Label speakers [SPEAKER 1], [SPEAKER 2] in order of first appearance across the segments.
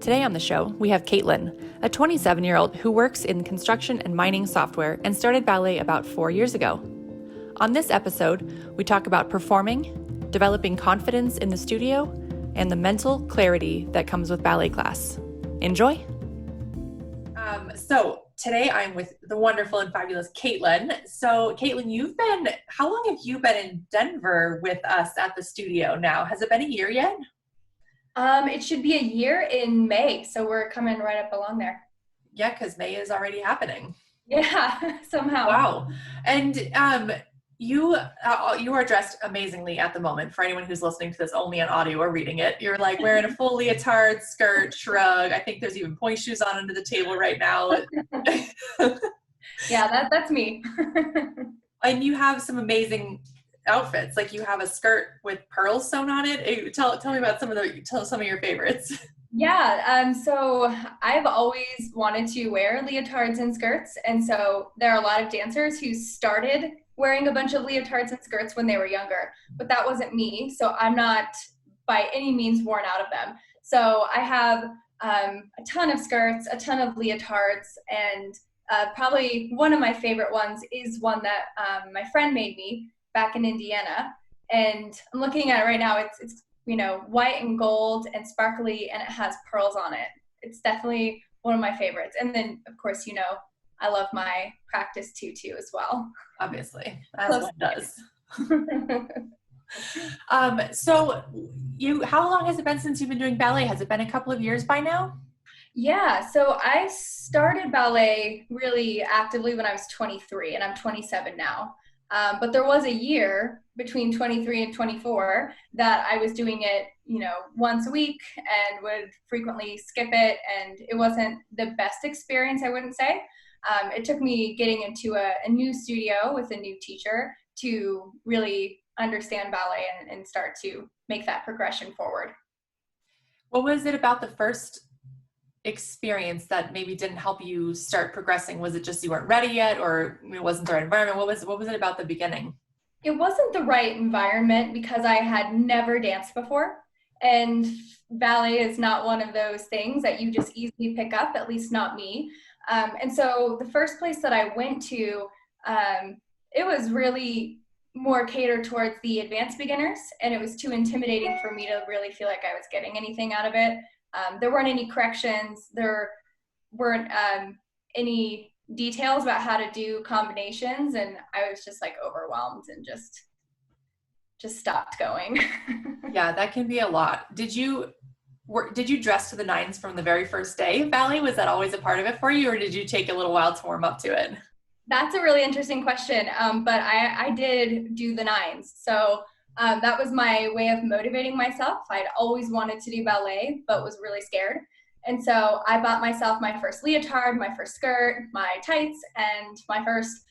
[SPEAKER 1] Today on the show, we have Kaitlynne, a 27-year-old who works in construction and mining software and started ballet about 4 years ago. On this episode, we talk about performing, developing confidence in the studio, and the mental clarity that comes with ballet class. Enjoy! So today I'm with the wonderful and fabulous Kaitlynne. So Kaitlynne, how long have you been in Denver with us at the studio now? Has it been a year yet?
[SPEAKER 2] It should be a year in May, so we're coming right up along there.
[SPEAKER 1] Yeah, because May is already happening.
[SPEAKER 2] Yeah, somehow.
[SPEAKER 1] Wow. And you are dressed amazingly at the moment. For anyone who's listening to this only on audio or reading it, you're like wearing a full leotard, skirt, shrug. I think there's even point shoes on under the table right now.
[SPEAKER 2] Yeah, that's me.
[SPEAKER 1] And you have some amazing outfits. Like you have a skirt with pearls sewn on it. Tell me about some of your favorites.
[SPEAKER 2] Yeah, so I've always wanted to wear leotards and skirts, and so there are a lot of dancers who started wearing a bunch of leotards and skirts when they were younger, but that wasn't me, so I'm not by any means worn out of them. So I have a ton of skirts, a ton of leotards, and probably one of my favorite ones is one that my friend made me back in Indiana, and I'm looking at it right now. It's white and gold and sparkly, and it has pearls on it. It's definitely one of my favorites. And then, of course, I love my practice tutu as well.
[SPEAKER 1] Obviously, as one does. So how long has it been since you've been doing ballet? Has it been a couple of years by now?
[SPEAKER 2] Yeah, so I started ballet really actively when I was 23, and I'm 27 now. But there was a year between 23 and 24 that I was doing it, once a week and would frequently skip it. And it wasn't the best experience, I wouldn't say. It took me getting into a new studio with a new teacher to really understand ballet and start to make that progression forward.
[SPEAKER 1] What was it about the first experience that maybe didn't help you start progressing? Was it just you weren't ready yet, or it wasn't the right environment? What was it about the beginning?
[SPEAKER 2] It wasn't the right environment because I had never danced before, and ballet is not one of those things that you just easily pick up, at least not me. And so the first place that I went to, it was really more catered towards the advanced beginners, and it was too intimidating for me to really feel like I was getting anything out of it. There weren't any corrections. There weren't any details about how to do combinations, and I was just like overwhelmed and just stopped going.
[SPEAKER 1] Yeah, that can be a lot. Did you dress to the nines from the very first day of ballet? Was that always a part of it for you, or did you take a little while to warm up to it?
[SPEAKER 2] That's a really interesting question, but I did do the nines. So that was my way of motivating myself. I'd always wanted to do ballet, but was really scared. And so I bought myself my first leotard, my first skirt, my tights, and my first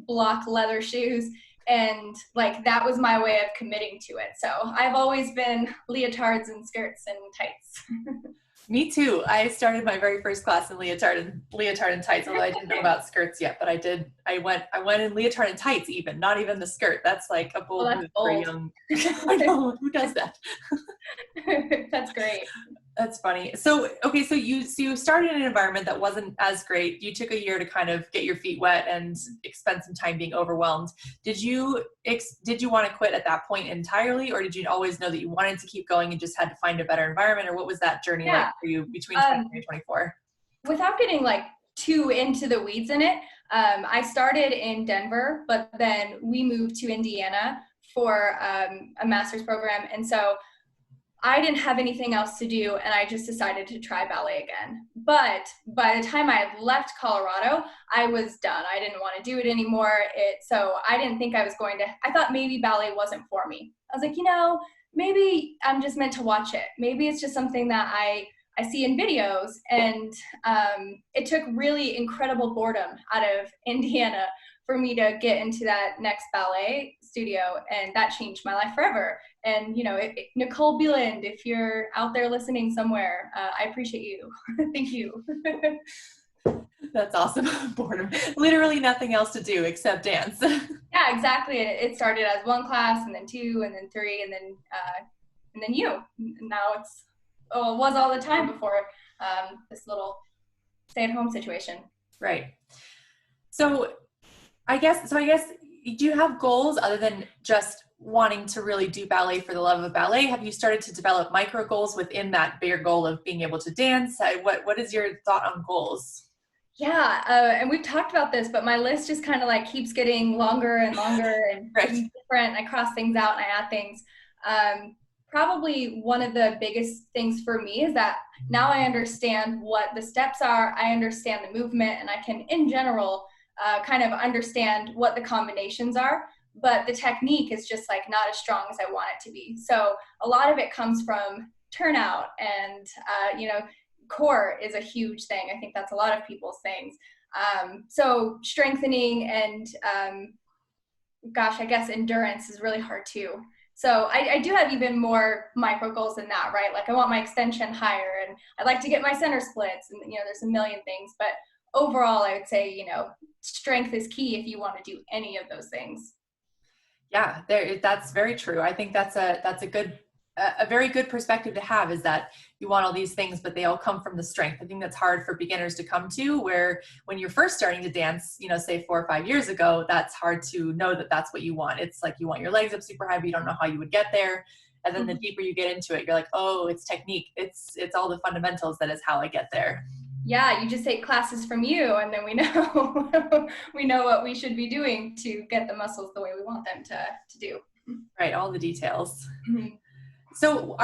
[SPEAKER 2] block leather shoes. And that was my way of committing to it. So I've always been leotards and skirts and tights.
[SPEAKER 1] Me too. I started my very first class in leotard and tights, although I didn't know about skirts yet, but I did. I went in leotard and tights, not even the skirt. That's like a bold move for a young. I know, who does that?
[SPEAKER 2] That's great.
[SPEAKER 1] That's funny. So you started in an environment that wasn't as great. You took a year to kind of get your feet wet and spend some time being overwhelmed. Did you want to quit at that point entirely, or did you always know that you wanted to keep going and just had to find a better environment, or what was that journey like for you between 23 and 24? Without
[SPEAKER 2] getting too into the weeds in it, I started in Denver, but then we moved to Indiana for a master's program, and so I didn't have anything else to do, and I just decided to try ballet again. But by the time I had left Colorado, I was done. I didn't want to do it anymore. So I didn't think I was going to. I thought maybe ballet wasn't for me. I was like, maybe I'm just meant to watch it. Maybe it's just something that I see in videos. And it took really incredible boredom out of Indiana for me to get into that next ballet studio, and that changed my life forever. And Nicole Bieland, if you're out there listening somewhere, I appreciate you. Thank you.
[SPEAKER 1] That's awesome. Boredom. Literally nothing else to do except dance.
[SPEAKER 2] Yeah, exactly. It started as one class, and then two, and then three, and then you. And now it's was all the time before this little stay-at-home situation.
[SPEAKER 1] Right. So I guess, do you have goals other than just wanting to really do ballet for the love of ballet? Have you started to develop micro goals within that bigger goal of being able to dance? What is your thought on goals?
[SPEAKER 2] Yeah, and we've talked about this, but my list just kind of like keeps getting longer and longer and
[SPEAKER 1] Right.
[SPEAKER 2] different. I cross things out and I add things. Probably one of the biggest things for me is that now I understand what the steps are. I understand the movement, and I can, in general, kind of understand what the combinations are. But the technique is just like not as strong as I want it to be. So a lot of it comes from turnout and, core is a huge thing. I think that's a lot of people's things. So strengthening and, I guess endurance is really hard too. So I do have even more micro goals than that, right? Like I want my extension higher, and I'd like to get my center splits, and there's a million things. But overall, I would say, strength is key if you want to do any of those things.
[SPEAKER 1] Yeah, that's very true. I think that's a very good perspective to have, is that you want all these things, but they all come from the strength. I think that's hard for beginners to come to, where when you're first starting to dance, say 4 or 5 years ago, that's hard to know that that's what you want. It's like you want your legs up super high, but you don't know how you would get there. And then the deeper you get into it, you're like, oh, it's technique. It's all the fundamentals that is how I get there.
[SPEAKER 2] Yeah, you just take classes from you, and then we know we know what we should be doing to get the muscles the way we want them to do.
[SPEAKER 1] Right, all the details.
[SPEAKER 2] Mm-hmm.
[SPEAKER 1] So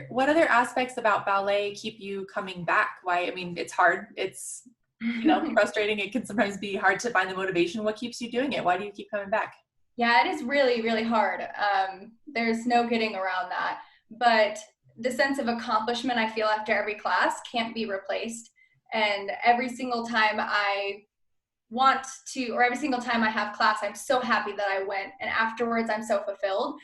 [SPEAKER 1] what other aspects about ballet keep you coming back? It's hard. It's, frustrating. It can sometimes be hard to find the motivation. What keeps you doing it? Why do you keep coming back?
[SPEAKER 2] Yeah, it is really, really hard. There's no getting around that. But the sense of accomplishment I feel after every class can't be replaced. And every single time every single time I have class, I'm so happy that I went, and afterwards I'm so fulfilled.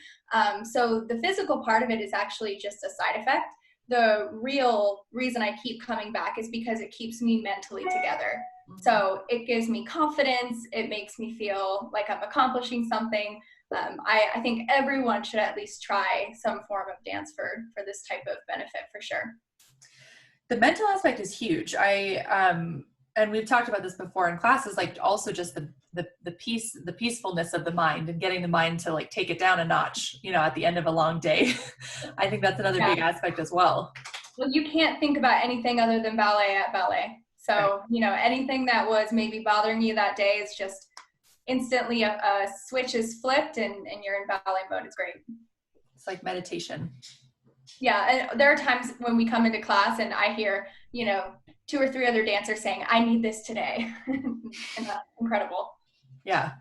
[SPEAKER 2] So the physical part of it is actually just a side effect. The real reason I keep coming back is because it keeps me mentally together. So it gives me confidence. It makes me feel like I'm accomplishing something. I think everyone should at least try some form of dance for this type of benefit, for sure.
[SPEAKER 1] The mental aspect is huge. And we've talked about this before in classes, like also just the peacefulness of the mind, and getting the mind to like take it down a notch, at the end of a long day. I think that's another big aspect as well.
[SPEAKER 2] Well, you can't think about anything other than ballet at ballet. So, right. Anything that was maybe bothering you that day is just instantly a switch is flipped and you're in ballet mode. It's great.
[SPEAKER 1] It's like meditation.
[SPEAKER 2] Yeah, and there are times when we come into class and I hear, 2 or 3 other dancers saying, I need this today. And that's incredible.
[SPEAKER 1] Yeah.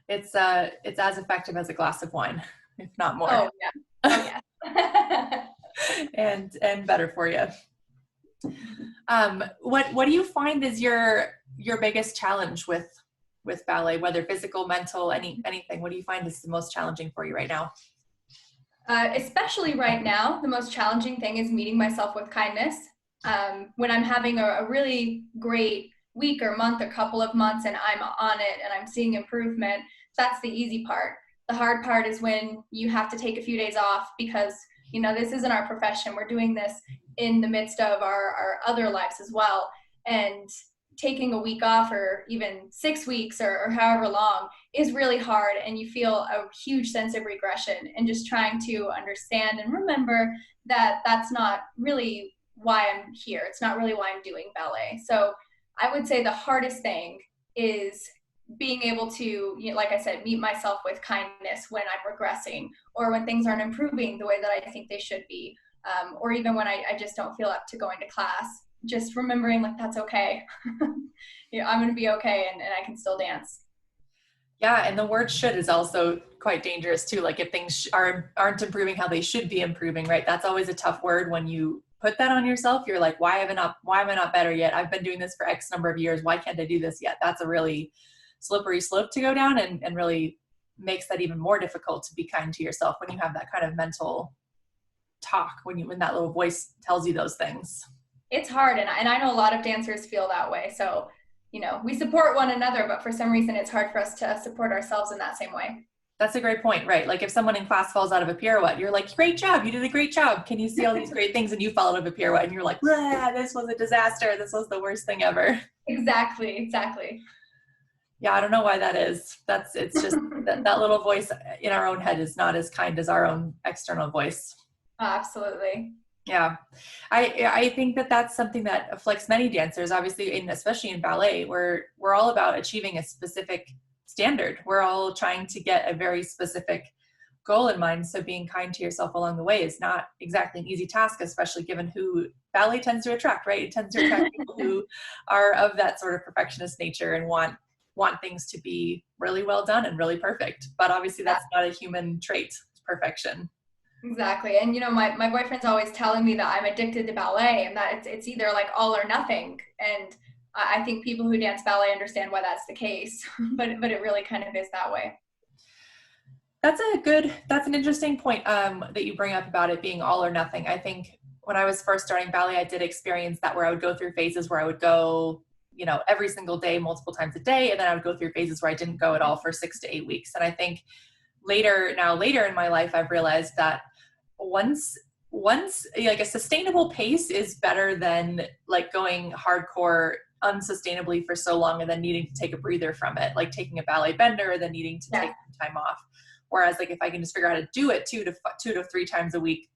[SPEAKER 1] It's as effective as a glass of wine, if not more.
[SPEAKER 2] Oh yeah.
[SPEAKER 1] and better for you. What do you find is your biggest challenge with ballet, whether physical, mental, anything? What do you find is the most challenging for you right now?
[SPEAKER 2] Especially right now, the most challenging thing is meeting myself with kindness. When I'm having a really great week or month, a couple of months, and I'm on it and I'm seeing improvement, that's the easy part. The hard part is when you have to take a few days off because, this isn't our profession. We're doing this in the midst of our other lives as well. And taking a week off, or even 6 weeks or however long, is really hard, and you feel a huge sense of regression, and just trying to understand and remember that that's not really why I'm here. It's not really why I'm doing ballet. So I would say the hardest thing is being able to, like I said, meet myself with kindness when I'm regressing, or when things aren't improving the way that I think they should be, or even when I just don't feel up to going to class. Just remembering like that's okay. I'm going to be okay, and I can still dance.
[SPEAKER 1] Yeah, and the word should is also quite dangerous too. Like if things aren't improving how they should be improving, right? That's always a tough word when you put that on yourself. You're like, why am I not better yet? I've been doing this for X number of years. Why can't I do this yet? That's a really slippery slope to go down, and really makes that even more difficult to be kind to yourself when you have that kind of mental talk, when that little voice tells you those things.
[SPEAKER 2] It's hard, and I know a lot of dancers feel that way. So, we support one another, but for some reason it's hard for us to support ourselves in that same way.
[SPEAKER 1] That's a great point, right? Like if someone in class falls out of a pirouette, you're like, great job, you did a great job. Can you see all these great things? And you fall out of a pirouette and you're like, this was a disaster. This was the worst thing ever.
[SPEAKER 2] Exactly.
[SPEAKER 1] Yeah, I don't know why that is. It's just that little voice in our own head is not as kind as our own external voice.
[SPEAKER 2] Absolutely.
[SPEAKER 1] Yeah. I think that that's something that afflicts many dancers, obviously, especially in ballet, where we're all about achieving a specific standard. We're all trying to get a very specific goal in mind. So being kind to yourself along the way is not exactly an easy task, especially given who ballet tends to attract, right? It tends to attract people who are of that sort of perfectionist nature and want things to be really well done and really perfect. But obviously that's not a human trait, perfection.
[SPEAKER 2] Exactly. And my boyfriend's always telling me that I'm addicted to ballet and that it's either like all or nothing. And I think people who dance ballet understand why that's the case, but it really kind of is that way.
[SPEAKER 1] That's an interesting point that you bring up about it being all or nothing. I think when I was first starting ballet, I did experience that where I would go through phases where I would go, every single day, multiple times a day. And then I would go through phases where I didn't go at all for 6 to 8 weeks. And I think later in my life, I've realized that once like a sustainable pace is better than like going hardcore unsustainably for so long and then needing to take a breather from it, like taking a ballet bender and then needing to take some time off. Whereas like if I can just figure out how to do it 2 to 3 times a week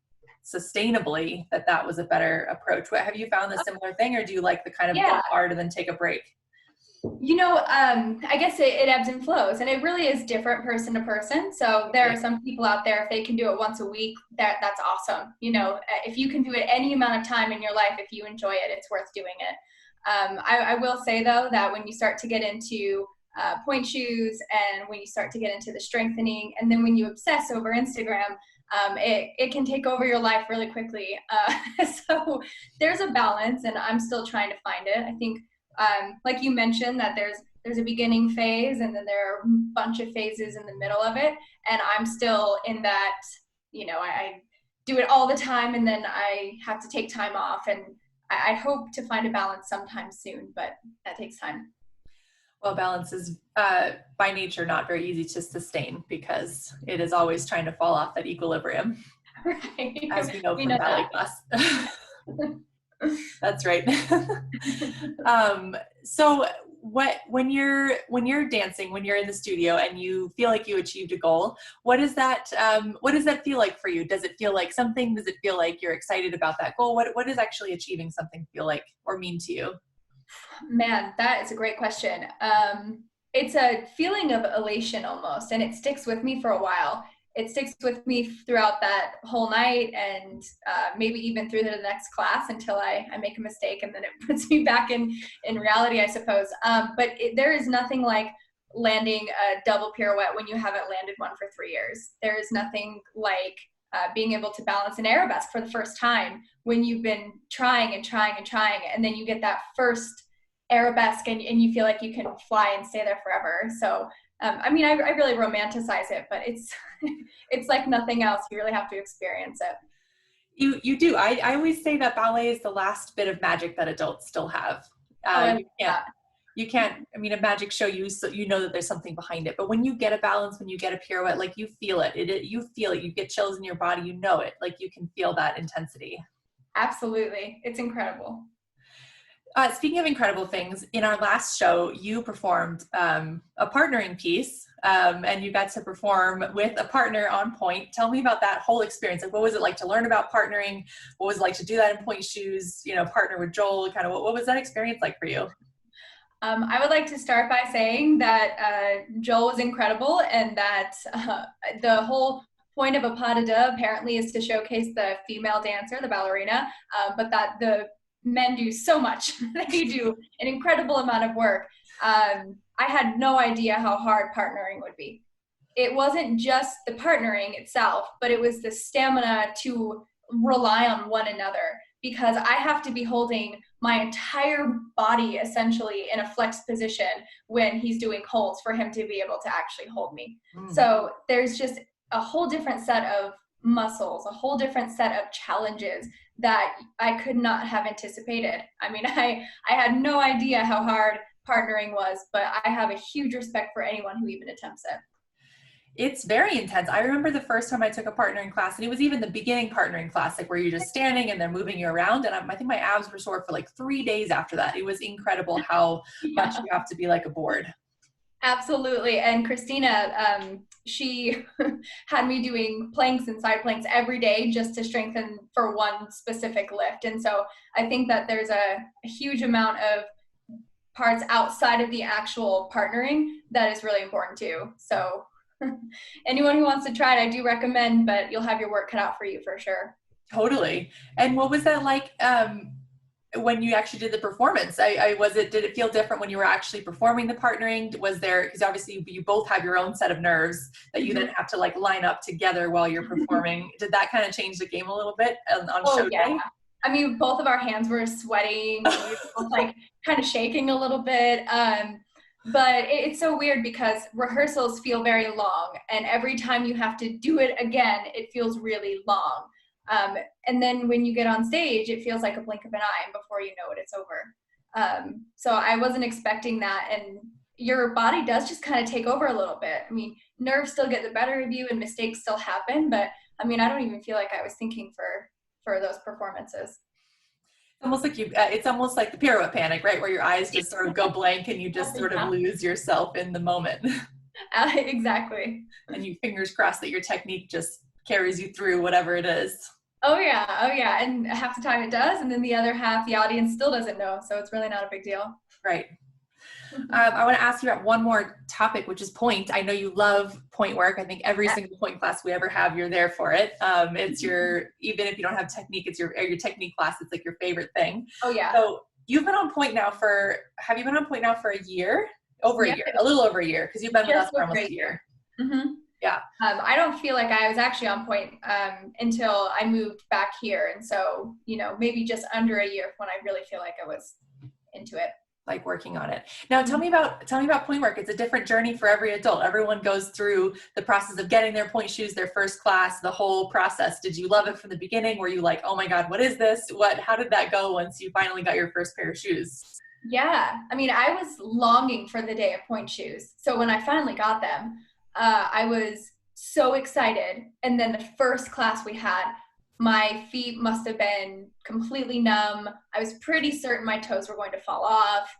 [SPEAKER 1] sustainably, that was a better approach. Have you found the similar thing, or do you like the kind of go hard and then take a break?
[SPEAKER 2] I guess it ebbs and flows, and it really is different person to person. So there are some people out there, if they can do it once a week, that's awesome. If you can do it any amount of time in your life, if you enjoy it, it's worth doing it. I will say though, that when you start to get into point shoes and when you start to get into the strengthening, and then when you obsess over Instagram, it can take over your life really quickly. So there's a balance, and I'm still trying to find it. I think like you mentioned, that there's a beginning phase and then there are a bunch of phases in the middle of it. And I'm still in that, I do it all the time and then I have to take time off, and I hope to find a balance sometime soon, but that takes time.
[SPEAKER 1] Well, balance is by nature not very easy to sustain because it is always trying to fall off that equilibrium,
[SPEAKER 2] right.
[SPEAKER 1] As we know from ballet class. That's right. So when you're dancing, when you're in the studio and you feel like you achieved a goal, what does that feel like for you? Does it feel like something? Does it feel like you're excited about that goal? What does actually achieving something feel like or mean to you?
[SPEAKER 2] Man, that is a great question. It's a feeling of elation almost, and it sticks with me for a while. It sticks with me throughout that whole night, and maybe even through the next class until I make a mistake, and then it puts me back in reality, I suppose. But there is nothing like landing a double pirouette when you haven't landed one for 3 years. There is nothing like being able to balance an arabesque for the first time when you've been trying, and then you get that first arabesque and you feel like you can fly and stay there forever. So I really romanticize it, but it's like nothing else. You really have to experience it.
[SPEAKER 1] You do. I always say that ballet is the last bit of magic that adults still have. You can't, a magic show, you know that there's something behind it. But when you get a balance, when you get a pirouette, like you feel it. You feel it. You get chills in your body. You know it. Like you can feel that intensity.
[SPEAKER 2] Absolutely. It's incredible.
[SPEAKER 1] Speaking of incredible things, in our last show, you performed a partnering piece, and you got to perform with a partner on point. Tell me about that whole experience. Like, what was it like to learn about partnering? What was it like to do that in point shoes? Partner with Joel. Kind of what was that experience like for you?
[SPEAKER 2] I would like to start by saying that Joel was incredible, and that the whole point of a pas de deux apparently is to showcase the female dancer, the ballerina, but that the men do so much. They do an incredible amount of work. I had no idea how hard partnering would be. It wasn't just the partnering itself, but it was the stamina to rely on one another, because I have to be holding my entire body essentially in a flexed position when he's doing holds for him to be able to actually hold me. So there's just a whole different set of muscles, a whole different set of challenges that I could not have anticipated. I had no idea how hard partnering was, but I have a huge respect for anyone who even attempts it.
[SPEAKER 1] It's very intense. I remember the first time I took a partnering class, and it was even the beginning partnering class, like where you're just standing and they're moving you around. And I think my abs were sore for like 3 days after that. It was incredible how much you have to be like a board.
[SPEAKER 2] Absolutely. And Christina, she had me doing planks and side planks every day just to strengthen for one specific lift. And so I think that there's a huge amount of parts outside of the actual partnering that is really important too. So anyone who wants to try it, I do recommend, but you'll have your work cut out for you for sure.
[SPEAKER 1] Totally. And what was that like when you actually did the performance? Did it feel different when you were actually performing the partnering? Was there, because obviously you both have your own set of nerves that you then have to like line up together while you're performing. Did that kind of change the game a little bit on show day?
[SPEAKER 2] I mean, both of our hands were sweating, we were both like kind of shaking a little bit. But it's so weird because rehearsals feel very long, and every time you have to do it again, it feels really long. And then when you get on stage, it feels like a blink of an eye, and before you know it, it's over. So I wasn't expecting that, and your body does just kind of take over a little bit. I mean, nerves still get the better of you and mistakes still happen, but I mean, I don't even feel like I was thinking for those performances.
[SPEAKER 1] It's almost like the pirouette panic, right? Where your eyes just sort of go blank and you just sort of lose yourself in the moment.
[SPEAKER 2] Exactly.
[SPEAKER 1] And you fingers crossed that your technique just carries you through whatever it is.
[SPEAKER 2] Oh yeah. And half the time it does. And then the other half, the audience still doesn't know. So it's really not a big deal.
[SPEAKER 1] Right. I want to ask you about one more topic, which is point. I know you love point work. I think every single point class we ever have, you're there for it. It's even if you don't have technique, it's your technique class. It's like your favorite thing.
[SPEAKER 2] Oh yeah.
[SPEAKER 1] So you've been on point now have you been on point now for a year? A little over a year, because you've been with us for almost a year.
[SPEAKER 2] Mm-hmm.
[SPEAKER 1] Yeah.
[SPEAKER 2] I don't feel like I was actually on point until I moved back here. And so, maybe just under a year when I really feel like I was into it.
[SPEAKER 1] Like working on it. Now tell me about point work. It's a different journey for every adult. Everyone goes through the process of getting their point shoes, their first class, the whole process. Did you love it from the beginning? Were you like, oh my God, what is this? How did that go once you finally got your first pair of shoes?
[SPEAKER 2] Yeah. I mean, I was longing for the day of point shoes. So when I finally got them, I was so excited. And then the first class we had, my feet must have been completely numb. I was pretty certain my toes were going to fall off.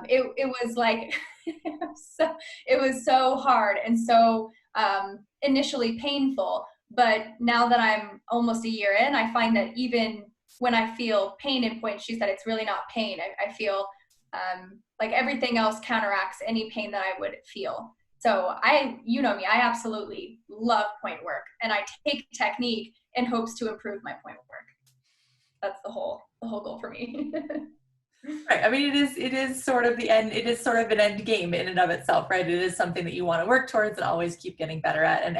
[SPEAKER 2] It was like, it was so hard and so initially painful. But now that I'm almost a year in, I find that even when I feel pain in point shoes, that it's really not pain. I feel like everything else counteracts any pain that I would feel. So you know me, I absolutely love point work, and I take technique in hopes to improve my point work. That's the whole goal for me.
[SPEAKER 1] Right. I mean, it is sort of the end. It is sort of an end game in and of itself, right? It is something that you want to work towards and always keep getting better at. And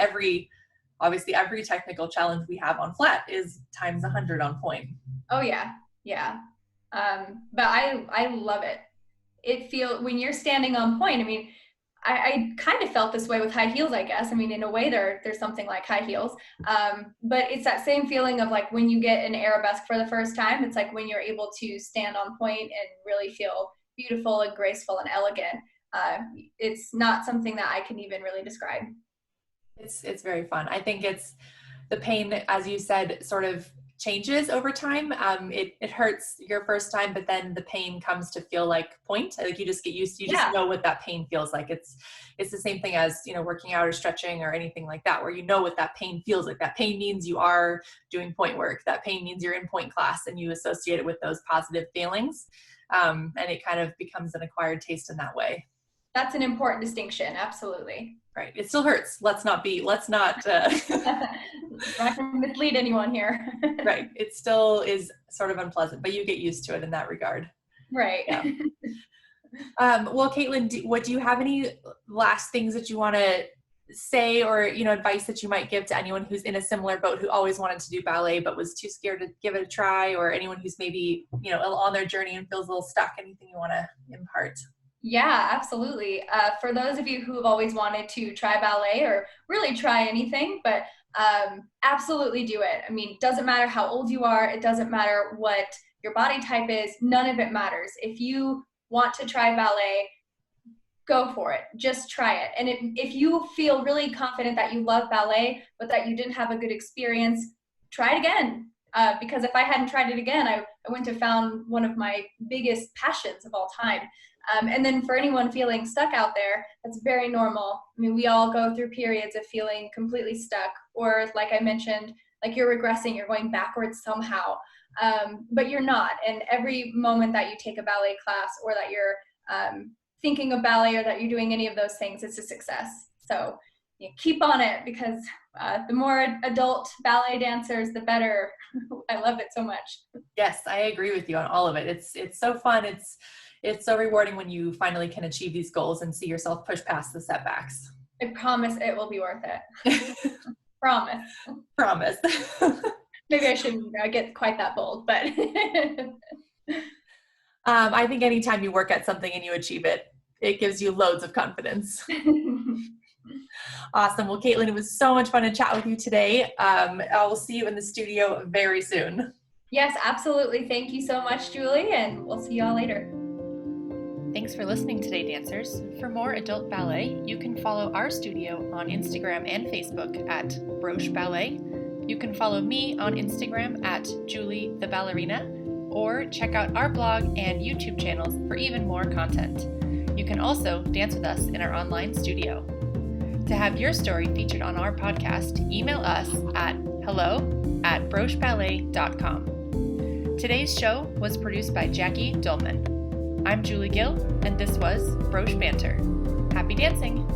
[SPEAKER 1] obviously every technical challenge we have on flat is times 100 on point.
[SPEAKER 2] Oh yeah. Yeah. But I love it. When you're standing on point, I mean, I kind of felt this way with high heels, I guess. I mean, in a way, there's something like high heels. But it's that same feeling of like when you get an arabesque for the first time, it's like when you're able to stand on point and really feel beautiful and graceful and elegant. It's not something that I can even really describe.
[SPEAKER 1] It's very fun. I think it's the pain, as you said, sort of changes over time. It hurts your first time, but then the pain comes to feel like point. Like you just get used to, just know what that pain feels like. It's the same thing as, working out or stretching or anything like that, where you know what that pain feels like. That pain means you are doing point work. That pain means you're in point class, and you associate it with those positive feelings. And it kind of becomes an acquired taste in that way.
[SPEAKER 2] That's an important distinction. Absolutely.
[SPEAKER 1] Right. It still hurts. Let's not
[SPEAKER 2] not mislead anyone here.
[SPEAKER 1] Right. It still is sort of unpleasant, but you get used to it in that regard.
[SPEAKER 2] Right.
[SPEAKER 1] Yeah. Well, Kaitlynne, do you have any last things that you want to say, or, advice that you might give to anyone who's in a similar boat, who always wanted to do ballet, but was too scared to give it a try, or anyone who's maybe, on their journey and feels a little stuck? Anything you want to impart?
[SPEAKER 2] Yeah, absolutely. For those of you who have always wanted to try ballet, or really try anything, but absolutely do it. I mean, it doesn't matter how old you are. It doesn't matter what your body type is. None of it matters. If you want to try ballet, go for it. Just try it. And if you feel really confident that you love ballet, but that you didn't have a good experience, try it again. Because if I hadn't tried it again, I wouldn't have found one of my biggest passions of all time. And then for anyone feeling stuck out there, that's very normal. I mean, we all go through periods of feeling completely stuck, or like I mentioned, like you're regressing, you're going backwards somehow. But you're not. And every moment that you take a ballet class, or that you're thinking of ballet, or that you're doing any of those things, it's a success. So keep on it, because the more adult ballet dancers, the better. I love it so much.
[SPEAKER 1] Yes, I agree with you on all of it. It's so fun. It's so rewarding when you finally can achieve these goals and see yourself push past the setbacks.
[SPEAKER 2] I promise it will be worth it. Promise.
[SPEAKER 1] Promise.
[SPEAKER 2] Maybe I shouldn't get quite that bold, but
[SPEAKER 1] I think anytime you work at something and you achieve it, it gives you loads of confidence. Awesome. Well, Kaitlynne, it was so much fun to chat with you today. I will see you in the studio very soon.
[SPEAKER 2] Yes, absolutely. Thank you so much, Julie, and we'll see you all later.
[SPEAKER 3] Thanks for listening today, dancers. For more adult ballet, you can follow our studio on Instagram and Facebook at Broche Ballet. You can follow me on Instagram at Julie the Ballerina, or check out our blog and YouTube channels for even more content. You can also dance with us in our online studio. To have your story featured on our podcast, email us at hello@brocheballet.com. Today's show was produced by Jackie Dohleman. I'm Julie Gill, and this was Broche Banter. Happy dancing!